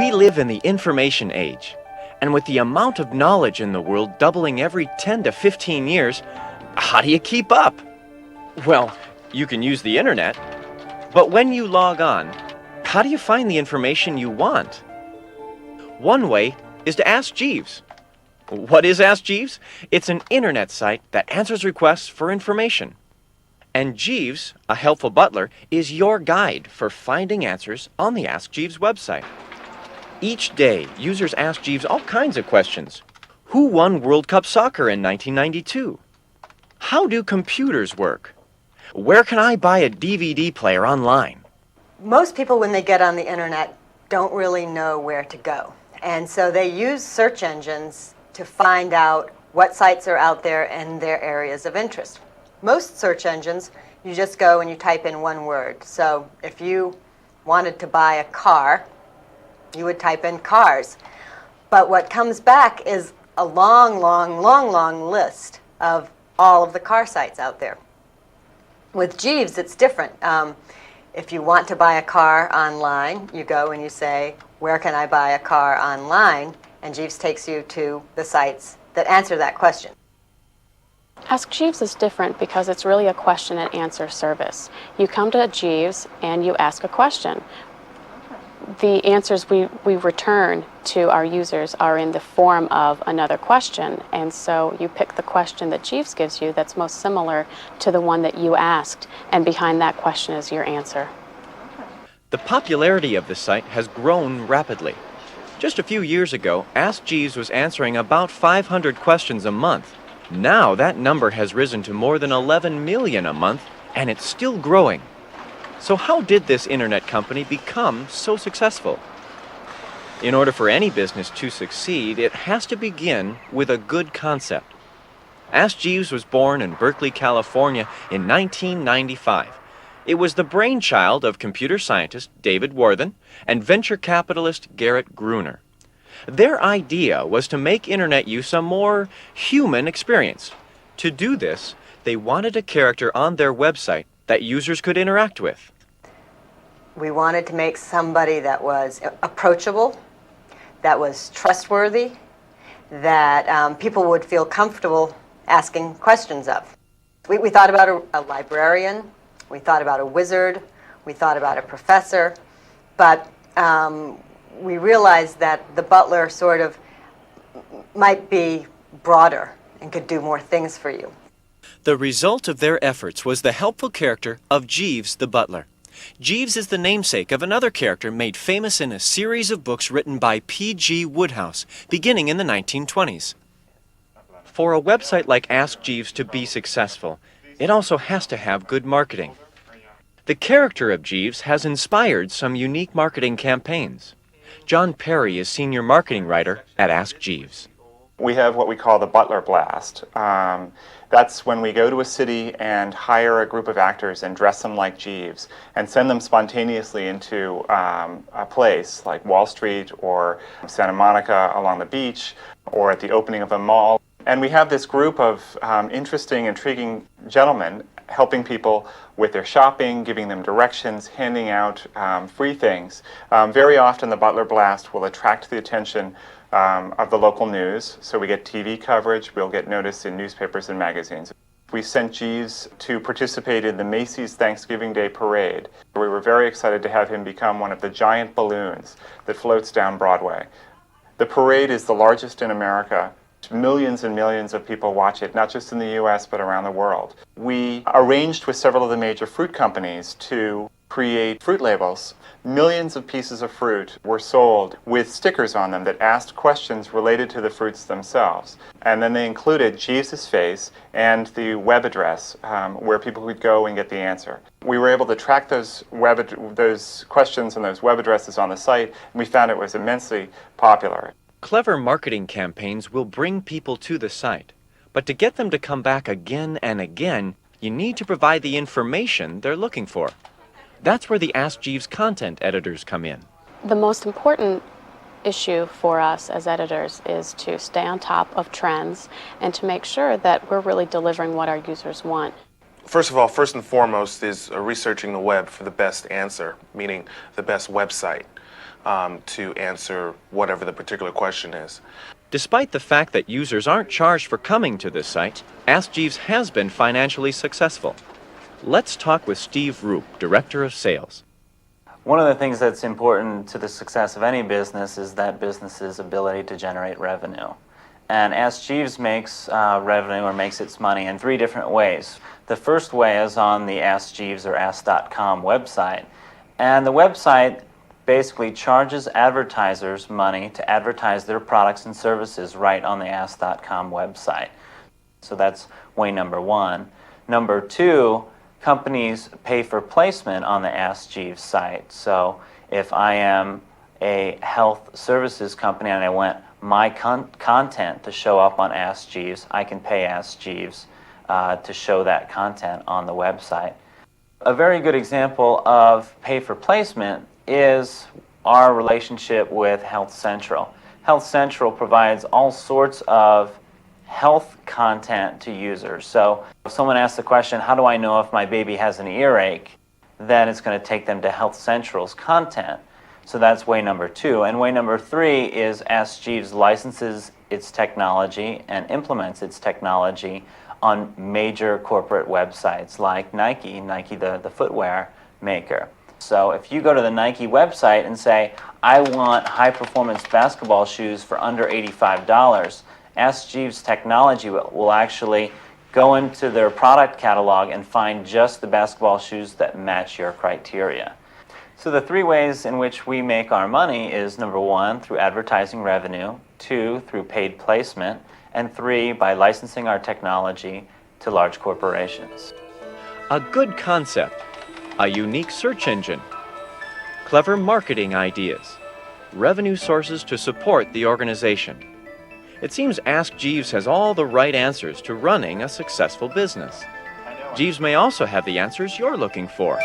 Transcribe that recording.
We live in the information age, and with the amount of knowledge in the world doubling every 10 to 15 years, how do you keep up? Well, you can use the internet, but when you log on, how do you find the information you want? One way is to Ask Jeeves. What is Ask Jeeves? It's an internet site that answers requests for information. And Jeeves, a helpful butler, is your guide for finding answers on the Ask Jeeves website. Each day, users ask Jeeves all kinds of questions. Who won World Cup soccer in 1992? How do computers work? Where can I buy a DVD player online? Most people, when they get on the internet, don't really know where to go. And so they use search engines to find out what sites are out there and their areas of interest. Most search engines, you just go and you type in one word. So if you wanted to buy a car, you would type in cars. But what comes back is a long list of all of the car sites out there. With Jeeves, it's different. If you want to buy a car online, you go and you say, where can I buy a car online? And Jeeves takes you to the sites that answer that question. Ask Jeeves is different because it's really a question and answer service. You come to Jeeves and you ask a question. The answers we return to our users are in the form of another question, and so you pick the question that Jeeves gives you that's most similar to the one that you asked, and behind that question is your answer. The popularity of the site has grown rapidly. Just a few years ago, Ask Jeeves was answering about 500 questions a month. Now that number has risen to more than 11 million a month, and it's still growing. So how did this internet company become so successful? In order for any business to succeed, it has to begin with a good concept. Ask Jeeves was born in Berkeley, California in 1995. It was the brainchild of computer scientist David Worthen and venture capitalist Garrett Gruner. Their idea was to make internet use a more human experience. To do this, they wanted a character on their website that users could interact with. We wanted to make somebody that was approachable, that was trustworthy, that people would feel comfortable asking questions of. We thought about a librarian, we thought about a wizard, we thought about a professor, but we realized that the butler sort of might be broader and could do more things for you. The result of their efforts was the helpful character of Jeeves the butler. Jeeves is the namesake of another character made famous in a series of books written by P.G. Wodehouse, beginning in the 1920s. For a website like Ask Jeeves to be successful, it also has to have good marketing. The character of Jeeves has inspired some unique marketing campaigns. John Perry is senior marketing writer at Ask Jeeves. We have what we call the Butler Blast. That's when we go to a city and hire a group of actors and dress them like Jeeves and send them spontaneously into a place like Wall Street or Santa Monica along the beach or at the opening of a mall. And we have this group of interesting, intriguing gentlemen helping people with their shopping, giving them directions, handing out free things. Very often the Butler Blast will attract the attention of the local news, so we get TV coverage, we'll get noticed in newspapers and magazines. We sent Jeeves to participate in the Macy's Thanksgiving Day Parade. We were very excited to have him become one of the giant balloons that floats down Broadway. The parade is the largest in America. Millions and millions of people watch it, not just in the US, but around the world. We arranged with several of the major fruit companies to create fruit labels. Millions of pieces of fruit were sold with stickers on them that asked questions related to the fruits themselves. And then they included Jeeves' face and the web address where people could go and get the answer. We were able to track those questions and those web addresses on the site, and we found it was immensely popular. Clever marketing campaigns will bring people to the site, but to get them to come back again and again, you need to provide the information they're looking for. That's where the Ask Jeeves content editors come in. The most important issue for us as editors is to stay on top of trends and to make sure that we're really delivering what our users want. First of all, first and foremost is researching the web for the best answer, meaning the best website. to answer whatever the particular question is. Despite the fact that users aren't charged for coming to this site, AskJeeves has been financially successful. Let's talk with Steve Roop, Director of Sales. One of the things that's important to the success of any business is that business's ability to generate revenue. And AskJeeves makes revenue or makes its money in 3 different ways. The first way is on the AskJeeves or Ask.com website. And the website basically charges advertisers money to advertise their products and services right on the Ask.com website. So that's way number 1. Number 2, companies pay for placement on the AskJeeves site. So if I am a health services company and I want my content to show up on AskJeeves, I can pay AskJeeves to show that content on the website. A very good example of pay for placement is our relationship with Health Central. Health Central provides all sorts of health content to users. So if someone asks the question, how do I know if my baby has an earache? Then it's going to take them to Health Central's content. So that's way number 2. And way number 3 is AskJeeves licenses its technology and implements its technology on major corporate websites like Nike, the footwear maker. So if you go to the Nike website and say, I want high-performance basketball shoes for under $85, AskJeeves technology will actually go into their product catalog and find just the basketball shoes that match your criteria. So the 3 ways in which we make our money is number 1, through advertising revenue, 2, through paid placement, and 3, by licensing our technology to large corporations. A good concept, a unique search engine, clever marketing ideas, revenue sources to support the organization. It seems AskJeeves has all the right answers to running a successful business. Jeeves may also have the answers you're looking for.